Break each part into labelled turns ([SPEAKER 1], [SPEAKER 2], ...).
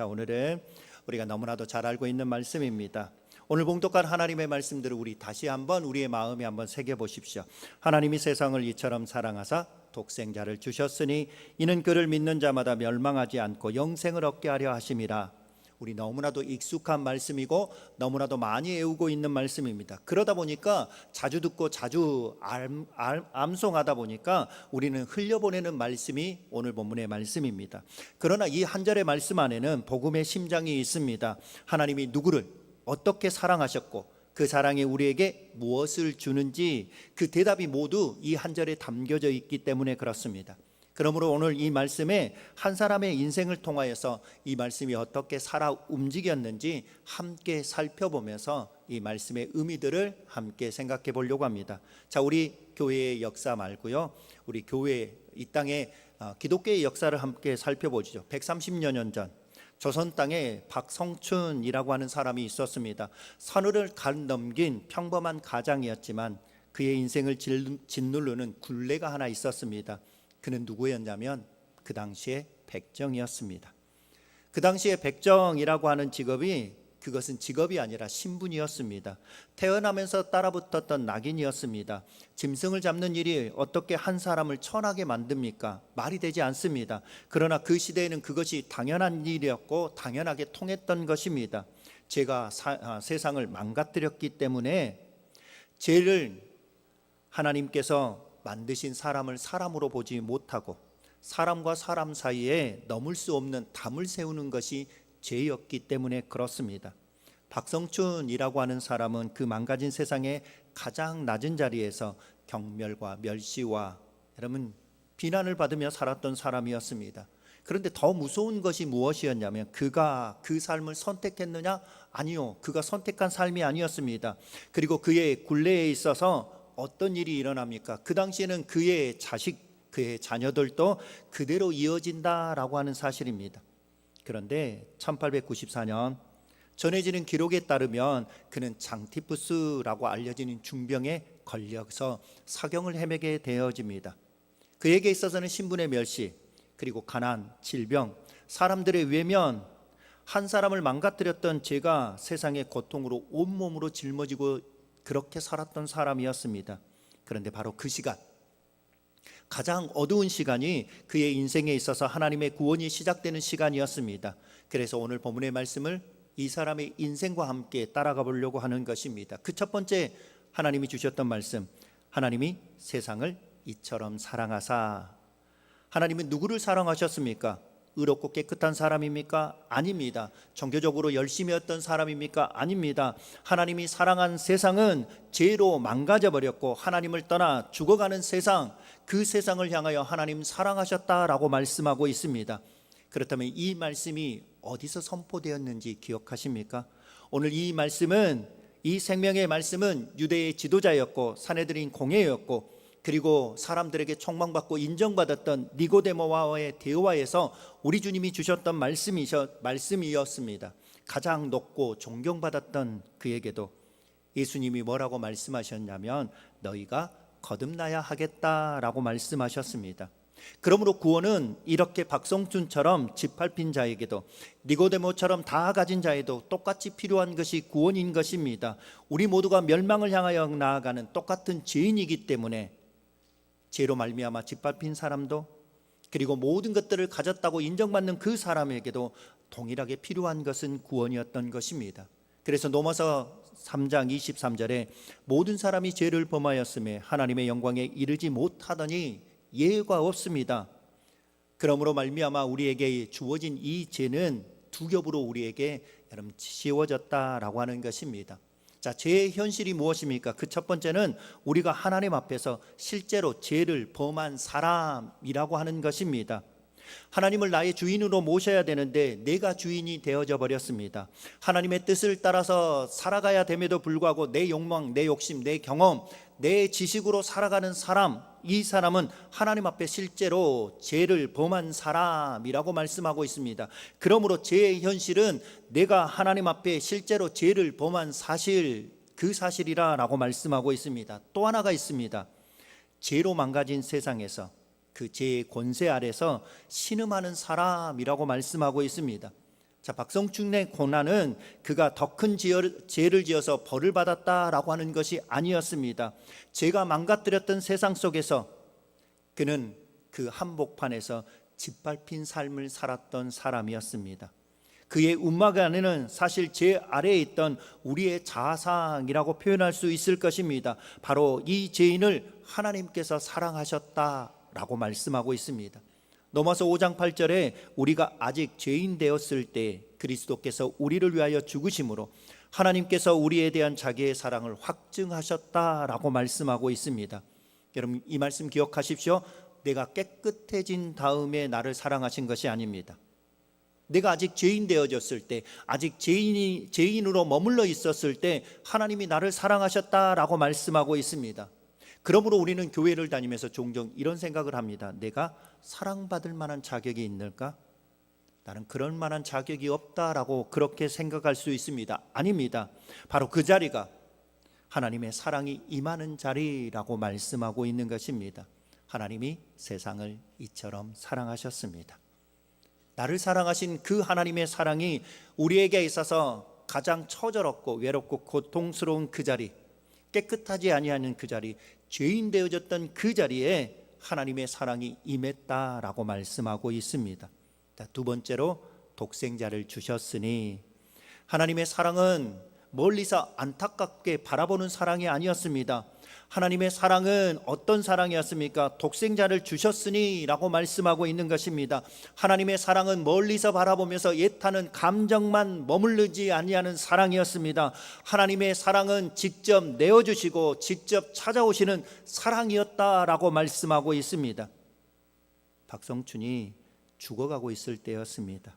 [SPEAKER 1] 자, 오늘은 우리가 너무나도 잘 알고 있는 말씀입니다. 오늘 봉독한 하나님의 말씀들을 우리 다시 한번 우리의 마음에 한번 새겨 보십시오. 하나님이 세상을 이처럼 사랑하사 독생자를 주셨으니 이는 그를 믿는 자마다 멸망하지 않고 영생을 얻게 하려 하심이라. 우리 너무나도 익숙한 말씀이고 너무나도 많이 외우고 있는 말씀입니다. 그러다 보니까 자주 듣고 자주 암송하다 보니까 우리는 흘려보내는 말씀이 오늘 본문의 말씀입니다. 그러나 이 한 절의 말씀 안에는 복음의 심장이 있습니다. 하나님이 누구를 어떻게 사랑하셨고 그 사랑이 우리에게 무엇을 주는지 그 대답이 모두 이 한 절에 담겨져 있기 때문에 그렇습니다. 그러므로 오늘 이 말씀에 한 사람의 인생을 통하여서 이 말씀이 어떻게 살아 움직였는지 함께 살펴보면서 이 말씀의 의미들을 함께 생각해 보려고 합니다. 자, 우리 교회의 역사 말고요, 우리 교회 이 땅의 기독교의 역사를 함께 살펴보죠. 130여 전 조선 땅에 박성춘이라고 하는 사람이 있었습니다. 산을 넘긴 평범한 가장이었지만 그의 인생을 짓누르는 굴레가 하나 있었습니다. 그는 누구였냐면 그 당시에 백정이었습니다. 그 당시에 백정이라고 하는 직업이 그것은 직업이 아니라 신분이었습니다. 태어나면서 따라붙었던 낙인이었습니다. 짐승을 잡는 일이 어떻게 한 사람을 천하게 만듭니까? 말이 되지 않습니다. 그러나 그 시대에는 그것이 당연한 일이었고 당연하게 통했던 것입니다. 죄가 세상을 망가뜨렸기 때문에 죄를 하나님께서 만드신 사람을 사람으로 보지 못하고 사람과 사람 사이에 넘을 수 없는 담을 세우는 것이 죄였기 때문에 그렇습니다. 박성춘이라고 하는 사람은 그 망가진 세상의 가장 낮은 자리에서 경멸과 멸시와 여러분 비난을 받으며 살았던 사람이었습니다. 그런데 더 무서운 것이 무엇이었냐면 그가 그 삶을 선택했느냐? 아니요, 그가 선택한 삶이 아니었습니다. 그리고 그의 굴레에 있어서 어떤 일이 일어납니까? 그 당시에는 그의 자식, 그의 자녀들도 그대로 이어진다라고 하는 사실입니다. 그런데 1894년 전해지는 기록에 따르면 그는 장티푸스라고 알려지는 중병에 걸려서 사경을 헤매게 되어집니다. 그에게 있어서는 신분의 멸시, 그리고 가난, 질병, 사람들의 외면, 한 사람을 망가뜨렸던 죄가 세상의 고통으로 온몸으로 짊어지고 그렇게 살았던 사람이었습니다. 그런데 바로 그 시간, 가장 어두운 시간이 그의 인생에 있어서 하나님의 구원이 시작되는 시간이었습니다. 그래서 오늘 본문의 말씀을 이 사람의 인생과 함께 따라가 보려고 하는 것입니다. 그 첫 번째 하나님이 주셨던 말씀, 하나님이 세상을 이처럼 사랑하사. 하나님은 누구를 사랑하셨습니까? 의롭고 깨끗한 사람입니까? 아닙니다. 종교적으로 열심히 했던 사람입니까? 아닙니다. 하나님이 사랑한 세상은 죄로 망가져 버렸고 하나님을 떠나 죽어가는 세상, 그 세상을 향하여 하나님 사랑하셨다라고 말씀하고 있습니다. 그렇다면 이 말씀이 어디서 선포되었는지 기억하십니까? 오늘 이 말씀은, 이 생명의 말씀은 유대의 지도자였고 사내들인 공예였고 그리고 사람들에게 촉망받고 인정받았던 니고데모와의 대화에서 우리 주님이 주셨던 말씀이었습니다. 가장 높고 존경받았던 그에게도 예수님이 뭐라고 말씀하셨냐면 너희가 거듭나야 하겠다라고 말씀하셨습니다. 그러므로 구원은 이렇게 박성춘처럼 짓밟힌 자에게도 니고데모처럼 다 가진 자에도 똑같이 필요한 것이 구원인 것입니다. 우리 모두가 멸망을 향하여 나아가는 똑같은 죄인이기 때문에 죄로 말미암아 짓밟힌 사람도 그리고 모든 것들을 가졌다고 인정받는 그 사람에게도 동일하게 필요한 것은 구원이었던 것입니다. 그래서 로마서 3장 23절에 모든 사람이 죄를 범하였음에 하나님의 영광에 이르지 못하더니 예외가 없습니다. 그러므로 말미암아 우리에게 주어진 이 죄는 두 겹으로 우리에게 여러분 씌워졌다라고 하는 것입니다. 자, 죄의 현실이 무엇입니까? 그 첫 번째는 우리가 하나님 앞에서 실제로 죄를 범한 사람이라고 하는 것입니다. 하나님을 나의 주인으로 모셔야 되는데 내가 주인이 되어져 버렸습니다. 하나님의 뜻을 따라서 살아가야 됨에도 불구하고 내 욕망, 내 욕심, 내 경험, 내 지식으로 살아가는 사람, 이 사람은 하나님 앞에 실제로 죄를 범한 사람이라고 말씀하고 있습니다. 그러므로 죄의 현실은 내가 하나님 앞에 실제로 죄를 범한 사실, 그 사실이라고 말씀하고 있습니다. 또 하나가 있습니다. 죄로 망가진 세상에서 그 죄의 권세 아래서 신음하는 사람이라고 말씀하고 있습니다. 자, 박성춘의 고난은 그가 더 큰 죄를 지어서 벌을 받았다라고 하는 것이 아니었습니다. 죄가 망가뜨렸던 세상 속에서 그는 그 한복판에서 짓밟힌 삶을 살았던 사람이었습니다. 그의 움막 안에는 사실 제 아래에 있던 우리의 자상이라고 표현할 수 있을 것입니다. 바로 이 죄인을 하나님께서 사랑하셨다라고 말씀하고 있습니다. 로마서 5장 8절에 우리가 아직 죄인 되었을 때 그리스도께서 우리를 위하여 죽으심으로 하나님께서 우리에 대한 자기의 사랑을 확증하셨다라고 말씀하고 있습니다. 여러분, 이 말씀 기억하십시오. 내가 깨끗해진 다음에 나를 사랑하신 것이 아닙니다. 내가 아직 죄인 되어졌을 때, 아직 죄인으로 머물러 있었을 때 하나님이 나를 사랑하셨다라고 말씀하고 있습니다. 그러므로 우리는 교회를 다니면서 종종 이런 생각을 합니다. 내가 사랑받을 만한 자격이 있을까? 나는 그럴 만한 자격이 없다라고 그렇게 생각할 수 있습니다. 아닙니다. 바로 그 자리가 하나님의 사랑이 임하는 자리라고 말씀하고 있는 것입니다. 하나님이 세상을 이처럼 사랑하셨습니다. 나를 사랑하신 그 하나님의 사랑이 우리에게 있어서 가장 처절했고 외롭고 고통스러운 그 자리, 깨끗하지 아니하는 그 자리, 죄인 되어졌던 그 자리에 하나님의 사랑이 임했다라고 말씀하고 있습니다. 두 번째로 독생자를 주셨으니, 하나님의 사랑은 멀리서 안타깝게 바라보는 사랑이 아니었습니다. 하나님의 사랑은 어떤 사랑이었습니까? 독생자를 주셨으니 라고 말씀하고 있는 것입니다. 하나님의 사랑은 멀리서 바라보면서 애타는 감정만 머무르지 아니하는 사랑이었습니다. 하나님의 사랑은 직접 내어주시고 직접 찾아오시는 사랑이었다라고 말씀하고 있습니다. 박성춘이 죽어가고 있을 때였습니다.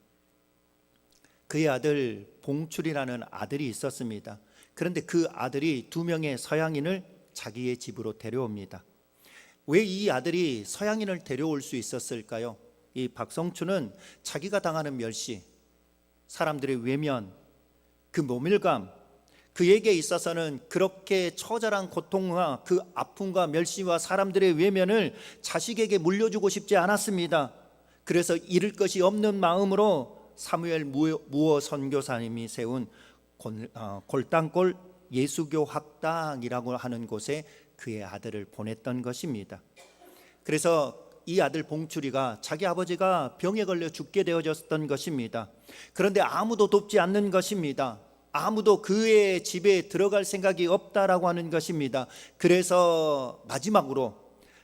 [SPEAKER 1] 그의 아들 봉출이라는 아들이 있었습니다. 그런데 그 아들이 2명의 서양인을 자기의 집으로 데려옵니다. 왜 이 아들이 서양인을 데려올 수 있었을까요? 이 박성춘은 자기가 당하는 멸시, 사람들의 외면, 그 모멸감, 그에게 있어서는 그렇게 처절한 고통과 그 아픔과 멸시와 사람들의 외면을 자식에게 물려주고 싶지 않았습니다. 그래서 잃을 것이 없는 마음으로 사무엘 무어 선교사님이 세운 골당골 예수교 학당이라고 하는 곳에 그의 아들을 보냈던 것입니다. 그래서 이 아들 봉출이가 자기 아버지가 병에 걸려 죽게 되어졌던 것입니다. 그런데 아무도 돕지 않는 것입니다. 아무도 그의 집에 들어갈 생각이 없다라고 하는 것입니다. 그래서 마지막으로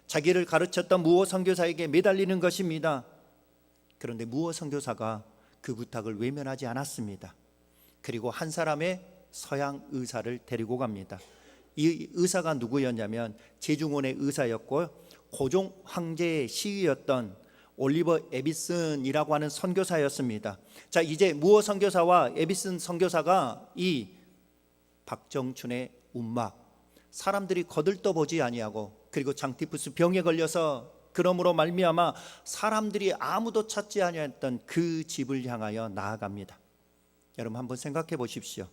[SPEAKER 1] 자기를 가르쳤던 무어 선교사에게 매달리는 것입니다. 그런데 무어 선교사가 그 부탁을 외면하지 않았습니다. 그리고 한 사람의 서양 의사를 데리고 갑니다. 이 의사가 누구였냐면 제중원의 의사였고 고종 황제의 시위였던 올리버 에비슨이라고 하는 선교사였습니다. 자, 이제 무어 선교사와 에비슨 선교사가 이 박정춘의 움막, 사람들이 거들떠보지 아니하고, 그리고 장티푸스 병에 걸려서 그러므로 말미암아 사람들이 아무도 찾지 아니했던 그 집을 향하여 나아갑니다. 여러분, 한번 생각해 보십시오.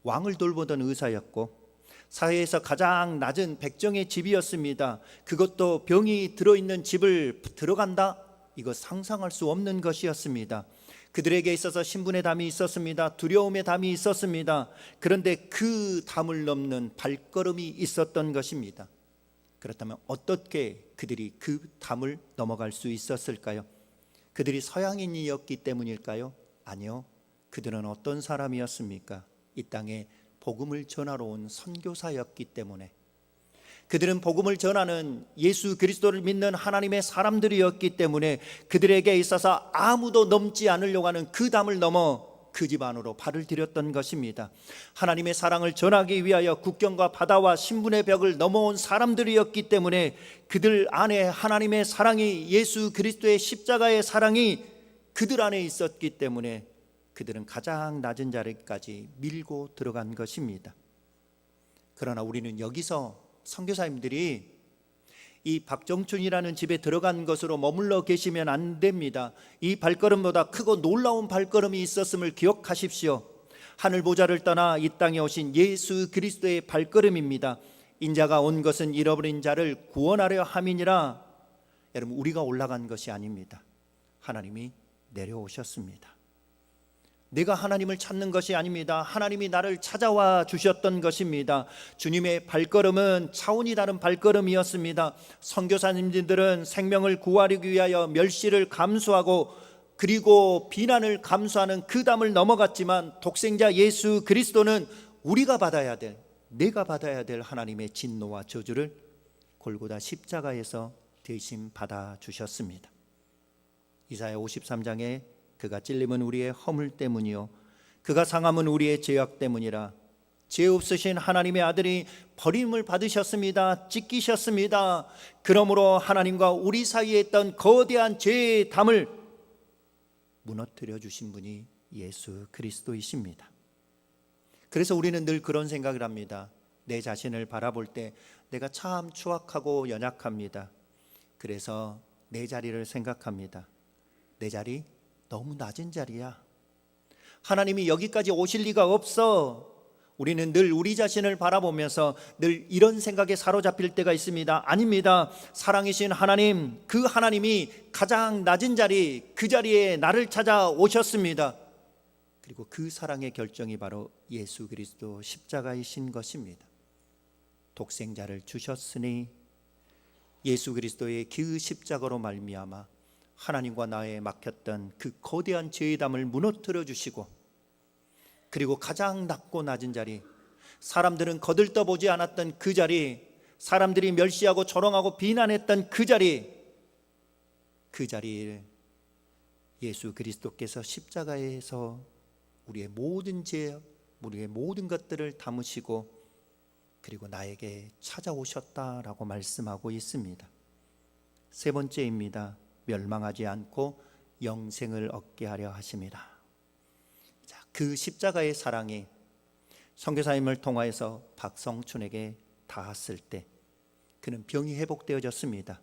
[SPEAKER 1] 왕을 돌보던 의사였고 사회에서 가장 낮은 백정의 집이었습니다. 그것도 병이 들어있는 집을 들어간다? 이거 상상할 수 없는 것이었습니다. 그들에게 있어서 신분의 담이 있었습니다. 두려움의 담이 있었습니다. 그런데 그 담을 넘는 발걸음이 있었던 것입니다. 그렇다면 어떻게 그들이 그 담을 넘어갈 수 있었을까요? 그들이 서양인이었기 때문일까요? 아니요. 그들은 어떤 사람이었습니까? 이 땅에 복음을 전하러 온 선교사였기 때문에, 그들은 복음을 전하는 예수 그리스도를 믿는 하나님의 사람들이었기 때문에 그들에게 있어서 아무도 넘지 않으려고 하는 그 담을 넘어 그 집 안으로 발을 들였던 것입니다. 하나님의 사랑을 전하기 위하여 국경과 바다와 신분의 벽을 넘어온 사람들이었기 때문에 그들 안에 하나님의 사랑이, 예수 그리스도의 십자가의 사랑이 그들 안에 있었기 때문에 그들은 가장 낮은 자리까지 밀고 들어간 것입니다. 그러나 우리는 여기서 선교사님들이 이 박정춘이라는 집에 들어간 것으로 머물러 계시면 안 됩니다. 이 발걸음보다 크고 놀라운 발걸음이 있었음을 기억하십시오. 하늘 보좌를 떠나 이 땅에 오신 예수 그리스도의 발걸음입니다. 인자가 온 것은 잃어버린 자를 구원하려 함이니라. 여러분, 우리가 올라간 것이 아닙니다. 하나님이 내려오셨습니다. 내가 하나님을 찾는 것이 아닙니다. 하나님이 나를 찾아와 주셨던 것입니다. 주님의 발걸음은 차원이 다른 발걸음이었습니다. 선교사님들은 생명을 구하기 위하여 멸시를 감수하고 그리고 비난을 감수하는 그 담을 넘어갔지만, 독생자 예수 그리스도는 우리가 받아야 될, 내가 받아야 될 하나님의 진노와 저주를 골고다 십자가에서 대신 받아 주셨습니다. 이사야 53장에 그가 찔림은 우리의 허물 때문이요 그가 상함은 우리의 죄악 때문이라. 죄 없으신 하나님의 아들이 버림을 받으셨습니다. 찢기셨습니다. 그러므로 하나님과 우리 사이에 있던 거대한 죄의 담을 무너뜨려 주신 분이 예수 그리스도이십니다. 그래서 우리는 늘 그런 생각을 합니다. 내 자신을 바라볼 때 내가 참 추악하고 연약합니다. 그래서 내 자리를 생각합니다. 내 자리 너무 낮은 자리야. 하나님이 여기까지 오실 리가 없어. 우리는 늘 우리 자신을 바라보면서 늘 이런 생각에 사로잡힐 때가 있습니다. 아닙니다. 사랑이신 하나님, 그 하나님이 가장 낮은 자리, 그 자리에 나를 찾아오셨습니다. 그리고 그 사랑의 결정이 바로 예수 그리스도 십자가이신 것입니다. 독생자를 주셨으니 예수 그리스도의 그 십자가로 말미암아 하나님과 나에 막혔던 그 거대한 죄의 담을 무너뜨려 주시고, 그리고 가장 낮고 낮은 자리, 사람들은 거들떠보지 않았던 그 자리, 사람들이 멸시하고 조롱하고 비난했던 그 자리를 예수 그리스도께서 십자가에서 우리의 모든 죄, 우리의 모든 것들을 담으시고 그리고 나에게 찾아오셨다라고 말씀하고 있습니다. 세 번째입니다. 멸망하지 않고 영생을 얻게 하려 하심이라. 자, 그 십자가의 사랑이 선교사님을 통하여서 박성춘에게 닿았을 때 그는 병이 회복되어졌습니다.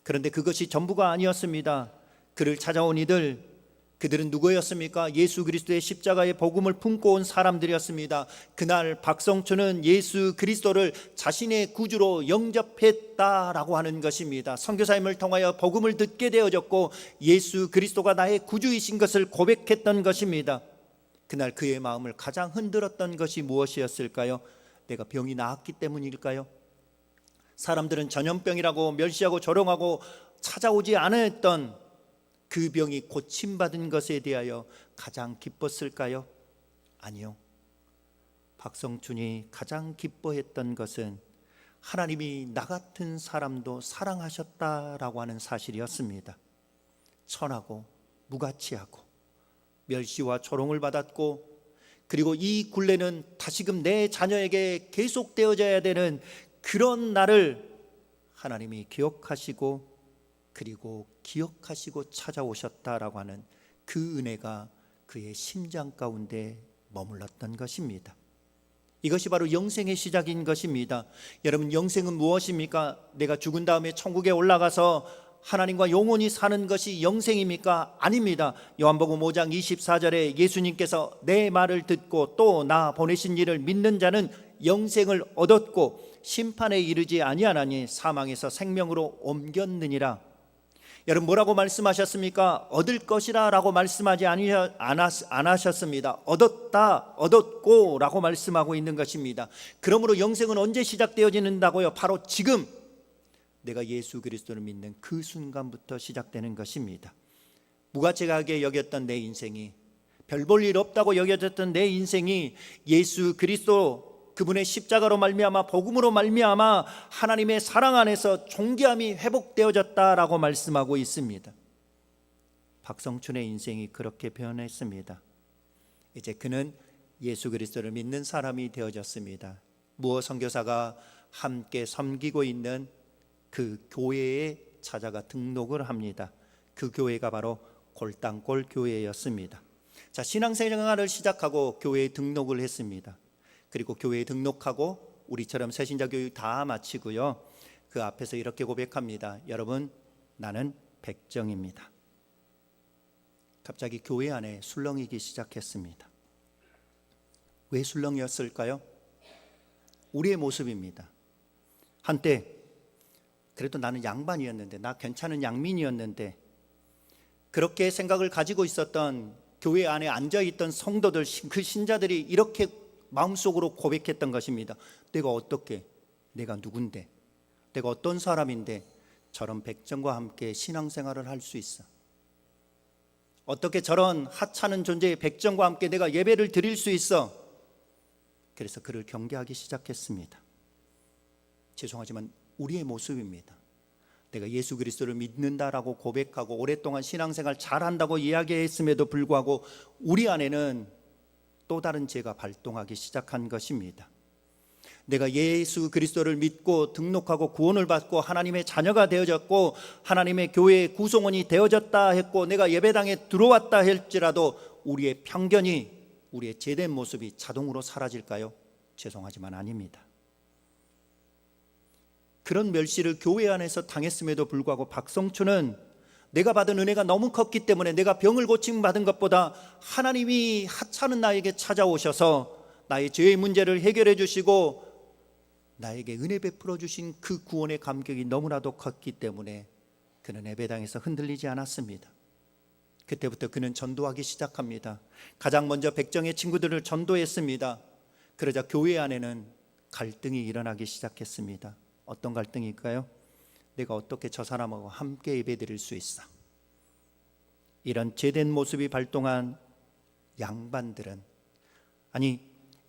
[SPEAKER 1] 그런데 그것이 전부가 아니었습니다. 그를 찾아온 이들, 그들은 누구였습니까? 예수 그리스도의 십자가의 복음을 품고 온 사람들이었습니다. 그날 박성춘은 예수 그리스도를 자신의 구주로 영접했다라고 하는 것입니다. 선교사님을 통하여 복음을 듣게 되어졌고 예수 그리스도가 나의 구주이신 것을 고백했던 것입니다. 그날 그의 마음을 가장 흔들었던 것이 무엇이었을까요? 내가 병이 나았기 때문일까요? 사람들은 전염병이라고 멸시하고 조롱하고 찾아오지 않았던 그 병이 고침받은 것에 대하여 가장 기뻤을까요? 아니요. 박성춘이 가장 기뻐했던 것은 하나님이 나 같은 사람도 사랑하셨다라고 하는 사실이었습니다. 천하고 무가치하고 멸시와 조롱을 받았고, 그리고 이 굴레는 다시금 내 자녀에게 계속되어져야 되는 그런 나를 하나님이 기억하시고 그리고 기억하시고 찾아오셨다라고 하는 그 은혜가 그의 심장 가운데 머물렀던 것입니다. 이것이 바로 영생의 시작인 것입니다. 여러분, 영생은 무엇입니까? 내가 죽은 다음에 천국에 올라가서 하나님과 영원히 사는 것이 영생입니까? 아닙니다. 요한복음 5장 24절에 예수님께서 내 말을 듣고 또 나 보내신 이를 믿는 자는 영생을 얻었고 심판에 이르지 아니하나니 사망에서 생명으로 옮겼느니라. 여러분, 뭐라고 말씀하셨습니까? 얻을 것이라 라고 말씀하지 않으셨습니다. 얻었다, 얻었고 라고 말씀하고 있는 것입니다. 그러므로 영생은 언제 시작되어지는다고요? 바로 지금 내가 예수 그리스도를 믿는 그 순간부터 시작되는 것입니다. 무가치하게 여겼던 내 인생이, 별 볼 일 없다고 여겨졌던 내 인생이 예수 그리스도 그분의 십자가로 말미암아 복음으로 말미암아 하나님의 사랑 안에서 존귀함이 회복되어졌다라고 말씀하고 있습니다. 박성춘의 인생이 그렇게 변했습니다. 이제 그는 예수 그리스도를 믿는 사람이 되어졌습니다. 무어 선교사가 함께 섬기고 있는 그 교회에 찾아가 등록을 합니다. 그 교회가 바로 골당골 교회였습니다. 자, 신앙생활을 시작하고 교회에 등록을 했습니다. 그리고 교회에 등록하고 우리처럼 새신자 교육 다 마치고요, 그 앞에서 이렇게 고백합니다. 여러분, 나는 백정입니다. 갑자기 교회 안에 술렁이기 시작했습니다. 왜 술렁이었을까요? 우리의 모습입니다. 한때 그래도 나는 양반이었는데, 나 괜찮은 양민이었는데, 그렇게 생각을 가지고 있었던 교회 안에 앉아있던 성도들, 그 신자들이 이렇게 마음속으로 고백했던 것입니다. 내가 어떻게, 내가 누군데, 내가 어떤 사람인데 저런 백정과 함께 신앙생활을 할 수 있어? 어떻게 저런 하찮은 존재의 백정과 함께 내가 예배를 드릴 수 있어? 그래서 그를 경계하기 시작했습니다. 죄송하지만 우리의 모습입니다. 내가 예수 그리스도를 믿는다라고 고백하고 오랫동안 신앙생활 잘한다고 이야기했음에도 불구하고 우리 안에는 또 다른 죄가 발동하기 시작한 것입니다. 내가 예수 그리스도를 믿고 등록하고 구원을 받고 하나님의 자녀가 되어졌고 하나님의 교회의 구성원이 되어졌다 했고 내가 예배당에 들어왔다 할지라도 우리의 편견이, 우리의 죄된 모습이 자동으로 사라질까요? 죄송하지만 아닙니다. 그런 멸시를 교회 안에서 당했음에도 불구하고 박성춘은 내가 받은 은혜가 너무 컸기 때문에 내가 병을 고침받은 것보다 하나님이 하찮은 나에게 찾아오셔서 나의 죄의 문제를 해결해 주시고 나에게 은혜 베풀어 주신 그 구원의 감격이 너무나도 컸기 때문에 그는 예배당에서 흔들리지 않았습니다. 그때부터 그는 전도하기 시작합니다. 가장 먼저 백정의 친구들을 전도했습니다. 그러자 교회 안에는 갈등이 일어나기 시작했습니다. 어떤 갈등일까요? 내가 어떻게 저 사람하고 함께 예배드릴 수 있어? 이런 죄된 모습이 발동한 양반들은, 아니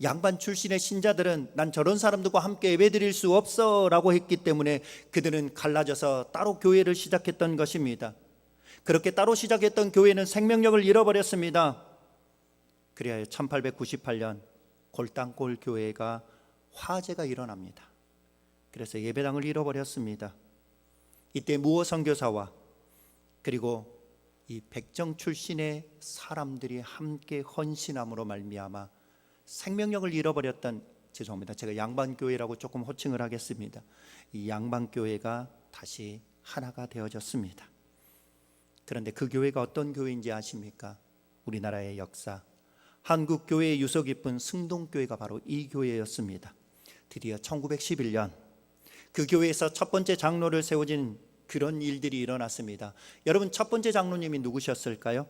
[SPEAKER 1] 양반 출신의 신자들은 난 저런 사람들과 함께 예배드릴 수 없어 라고 했기 때문에 그들은 갈라져서 따로 교회를 시작했던 것입니다. 그렇게 따로 시작했던 교회는 생명력을 잃어버렸습니다. 그래야 1898년 골당골 교회가 화재가 일어납니다. 그래서 예배당을 잃어버렸습니다. 이때 무어 선교사와 그리고 이 백정 출신의 사람들이 함께 헌신함으로 말미암아 생명력을 잃어버렸던, 죄송합니다, 제가 양반교회라고 조금 호칭을 하겠습니다. 이 양반교회가 다시 하나가 되어졌습니다. 그런데 그 교회가 어떤 교회인지 아십니까? 우리나라의 역사, 한국교회의 유서 깊은 승동교회가 바로 이 교회였습니다. 드디어 1911년 그 교회에서 첫 번째 장로를 세워진 그런 일들이 일어났습니다. 여러분, 첫 번째 장로님이 누구셨을까요?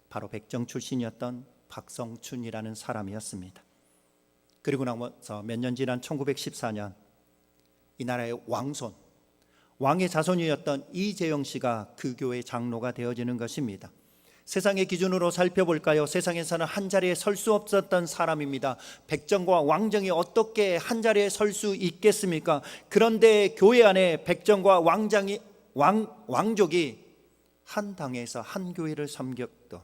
[SPEAKER 1] 바로 백정 출신이었던 박성춘이라는 사람이었습니다. 그리고 나서 몇 년 지난 1914년 이 나라의 왕손, 왕의 자손이었던 이재영 씨가 그 교회 장로가 되어지는 것입니다. 세상의 기준으로 살펴볼까요? 세상에서는 한 자리에 설 수 없었던 사람입니다. 백정과 왕정이 어떻게 한 자리에 설 수 있겠습니까? 그런데 교회 안에 백정과 왕족이 한 당에서 한 교회를 섬겼던,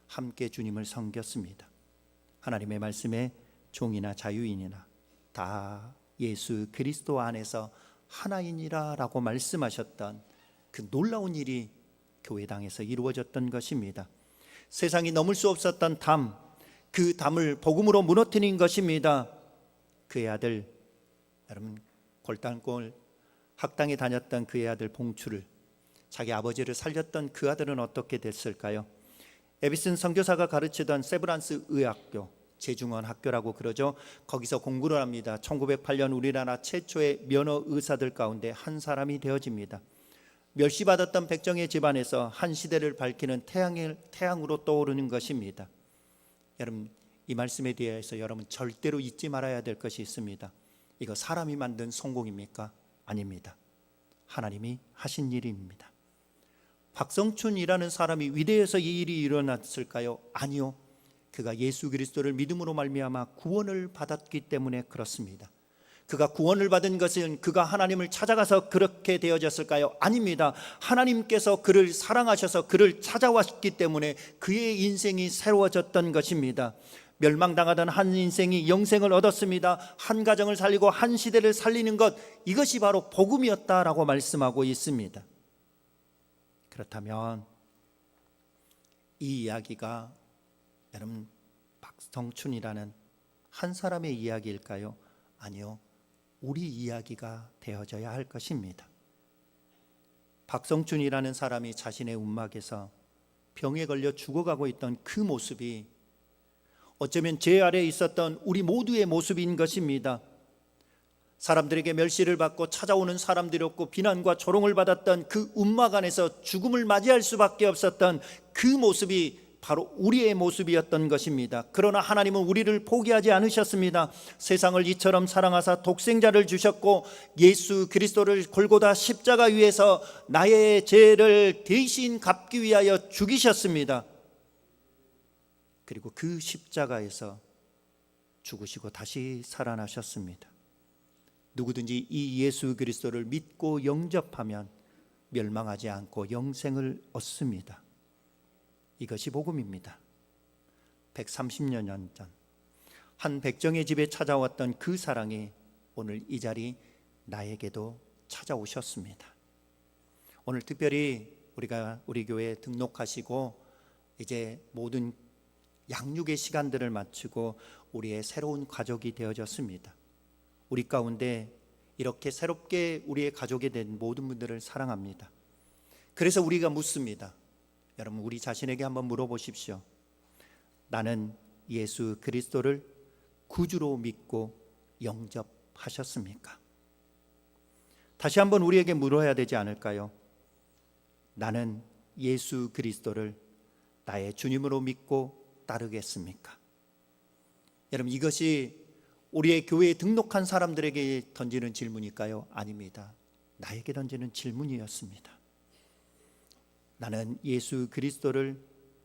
[SPEAKER 1] 함께 주님을 섬겼습니다. 하나님의 말씀에 종이나 자유인이나 다 예수 그리스도 안에서 하나이니라 라고 말씀하셨던 그 놀라운 일이 교회당에서 이루어졌던 것입니다. 세상이 넘을 수 없었던 담, 그 담을 복음으로 무너뜨린 것입니다. 그의 아들, 여러분, 골단골 학당에 다녔던 그의 아들 봉추를, 자기 아버지를 살렸던 그 아들은 어떻게 됐을까요? 에비슨 선교사가 가르치던 세브란스 의학교, 재중원 학교라고 그러죠. 거기서 공부를 합니다. 1908년 우리나라 최초의 면허 의사들 가운데 한 사람이 되어집니다. 멸시받았던 백정의 집안에서 한 시대를 밝히는 태양으로 떠오르는 것입니다. 여러분, 이 말씀에 대해서 여러분 절대로 잊지 말아야 될 것이 있습니다. 이거 사람이 만든 성공입니까? 아닙니다. 하나님이 하신 일입니다. 박성춘이라는 사람이 위대해서 이 일이 일어났을까요? 아니요. 그가 예수 그리스도를 믿음으로 말미암아 구원을 받았기 때문에 그렇습니다. 그가 구원을 받은 것은 그가 하나님을 찾아가서 그렇게 되어졌을까요? 아닙니다. 하나님께서 그를 사랑하셔서 그를 찾아왔기 때문에 그의 인생이 새로워졌던 것입니다. 멸망당하던 한 인생이 영생을 얻었습니다. 한 가정을 살리고 한 시대를 살리는 것, 이것이 바로 복음이었다라고 말씀하고 있습니다. 그렇다면 이 이야기가 여러분 박성춘이라는 한 사람의 이야기일까요? 아니요. 우리 이야기가 되어져야 할 것입니다. 박성춘이라는 사람이 자신의 움막에서 병에 걸려 죽어가고 있던 그 모습이 어쩌면 제 아래에 있었던 우리 모두의 모습인 것입니다. 사람들에게 멸시를 받고 찾아오는 사람들이었고 비난과 조롱을 받았던 그 움막 안에서 죽음을 맞이할 수밖에 없었던 그 모습이 바로 우리의 모습이었던 것입니다. 그러나 하나님은 우리를 포기하지 않으셨습니다. 세상을 이처럼 사랑하사 독생자를 주셨고 예수 그리스도를 골고다 십자가 위에서 나의 죄를 대신 갚기 위하여 죽이셨습니다. 그리고 그 십자가에서 죽으시고 다시 살아나셨습니다. 누구든지 이 예수 그리스도를 믿고 영접하면 멸망하지 않고 영생을 얻습니다. 이것이 복음입니다. 130여 년 전 한 백정의 집에 찾아왔던 그 사랑이 오늘 이 자리 나에게도 찾아오셨습니다. 오늘 특별히 우리가 우리 교회에 등록하시고 이제 모든 양육의 시간들을 마치고 우리의 새로운 가족이 되어졌습니다. 우리 가운데 이렇게 새롭게 우리의 가족이 된 모든 분들을 사랑합니다. 그래서 우리가 묻습니다. 여러분, 우리 자신에게 한번 물어보십시오. 나는 예수 그리스도를 구주로 믿고 영접하셨습니까? 다시 한번 우리에게 물어야 되지 않을까요? 나는 예수 그리스도를 나의 주님으로 믿고 따르겠습니까? 여러분, 이것이 우리의 교회에 등록한 사람들에게 던지는 질문일까요? 아닙니다. 나에게 던지는 질문이었습니다. 나는 예수 그리스도를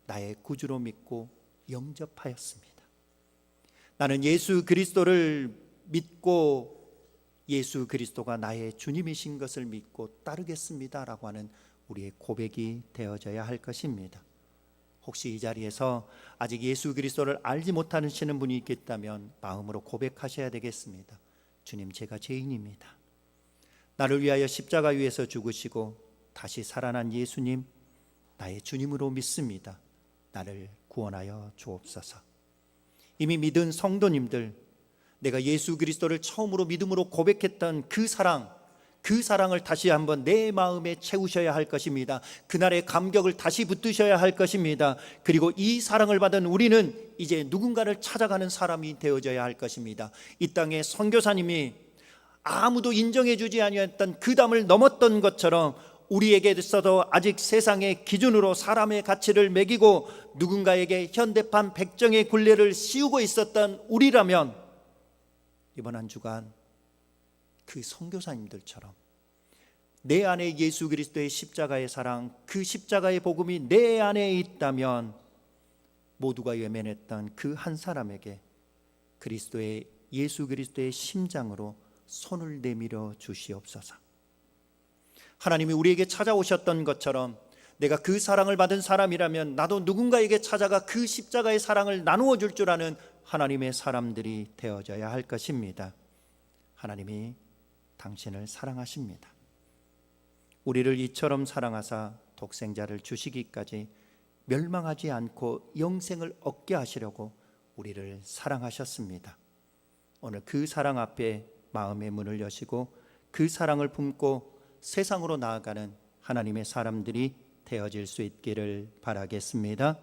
[SPEAKER 1] 나의 구주로 믿고 영접하였습니다. 나는 예수 그리스도를 믿고 예수 그리스도가 나의 주님이신 것을 믿고 따르겠습니다 라고 하는 우리의 고백이 되어져야 할 것입니다. 혹시 이 자리에서 아직 예수 그리스도를 알지 못하시는 분이 있겠다면 마음으로 고백하셔야 되겠습니다. 주님, 제가 죄인입니다. 나를 위하여 십자가 위에서 죽으시고 다시 살아난 예수님, 나의 주님으로 믿습니다. 나를 구원하여 주옵소서. 이미 믿은 성도님들, 내가 예수 그리스도를 처음으로 믿음으로 고백했던 그 사랑을 다시 한번 내 마음에 채우셔야 할 것입니다. 그날의 감격을 다시 붙드셔야 할 것입니다. 그리고 이 사랑을 받은 우리는 이제 누군가를 찾아가는 사람이 되어져야 할 것입니다. 이 땅에 선교사님이 아무도 인정해 주지 아니했던 그 담을 넘었던 것처럼 우리에게 있어도 아직 세상의 기준으로 사람의 가치를 매기고 누군가에게 현대판 백정의 굴레를 씌우고 있었던 우리라면 이번 한 주간 그 선교사님들처럼 내 안에 예수 그리스도의 십자가의 사랑, 그 십자가의 복음이 내 안에 있다면 모두가 외면했던 그 한 사람에게 예수 그리스도의 심장으로 손을 내밀어 주시옵소서. 하나님이 우리에게 찾아오셨던 것처럼 내가 그 사랑을 받은 사람이라면 나도 누군가에게 찾아가 그 십자가의 사랑을 나누어 줄 줄 아는 하나님의 사람들이 되어져야 할 것입니다. 하나님이 당신을 사랑하십니다. 우리를 이처럼 사랑하사 독생자를 주시기까지 멸망하지 않고 영생을 얻게 하시려고 우리를 사랑하셨습니다. 오늘 그 사랑 앞에 마음의 문을 여시고 그 사랑을 품고 세상으로 나아가는 하나님의 사람들이 되어질 수 있기를 바라겠습니다.